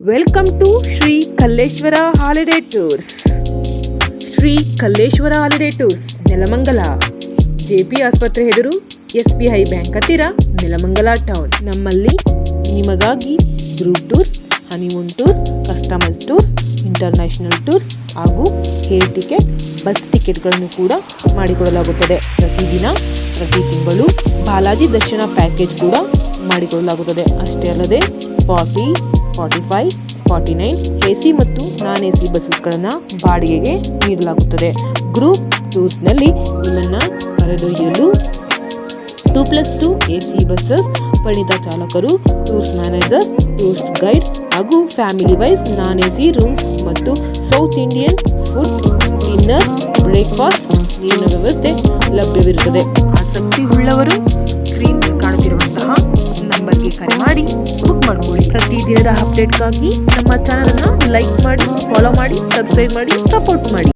Welcome to Shri Kalleshwara holiday tours. Shri Kalleshwara holiday tours, Nelamangala, JP ಆಸ್ಪತ್ರೆ ಎದುರು, SBI bank ಹತ್ತಿರ, ನೆಲಮಂಗಲ ಟೌನ್. ನಮ್ಮಲ್ಲಿ ನಿಮಗಾಗಿ group tours, honeymoon tours, customise tours, international tours ಹಾಗೂ ಏರ್ ಟಿಕೆಟ್, ಬಸ್ ಟಿಕೆಟ್ಗಳನ್ನು ಕೂಡ ಮಾಡಿಕೊಡಲಾಗುತ್ತದೆ. ಪ್ರತಿದಿನ, ಪ್ರತಿ ತಿಂಗಳು ಬಾಲಾಜಿ ದರ್ಶನ ಪ್ಯಾಕೇಜ್ ಕೂಡ ಮಾಡಿಕೊಡಲಾಗುತ್ತದೆ. ಅಷ್ಟೇ ಅಲ್ಲದೆ 40, 45, 49 AC ಮತ್ತು ನಾನ್ AC ಬಸ್ಸಸ್ಗಳನ್ನು ಬಾಡಿಗೆಗೆ ನೀಡಲಾಗುತ್ತದೆ. ಗ್ರೂಪ್ ಟೂರ್ಸ್ನಲ್ಲಿ ನಿಮ್ಮನ್ನು ಕರೆದೊಯ್ಯಲು 2+2 AC ಬಸ್ಸಸ್, ಪರಿಣಿತ ಚಾಲಕರು, ಟೂರ್ಸ್ ಮ್ಯಾನೇಜರ್, ಟೂರ್ಸ್ ಗೈಡ್ ಹಾಗೂ ಫ್ಯಾಮಿಲಿ ವೈಸ್ ನಾನ್ AC ರೂಮ್ಸ್ ಮತ್ತು south Indian food, dinner, breakfast, ನೀರಿನ ವ್ಯವಸ್ಥೆ ಲಭ್ಯವಿರುತ್ತದೆ. ಆಸಕ್ತಿ ಉಳ್ಳವರು ಸ್ಕ್ರೀನ್ ಕಾಣುತ್ತಿರುವಂತಹ ನಂಬರ್ಗೆ ಕರೆ ಮಾಡಿ ಬುಕ್ ಮಾಡಿಕೊಳ್ಳಿ. ಪ್ರತಿದಿನದ ಅಪ್ಡೇಟ್ಗಾಗಿ ನಮ್ಮ ಚಾನಲನ್ನು ಲೈಕ್ ಮಾಡಿ, ಫಾಲೋ ಮಾಡಿ, ಸಬ್ಸ್ಕ್ರೈಬ್ ಮಾಡಿ, ಸಪೋರ್ಟ್ ಮಾಡಿ.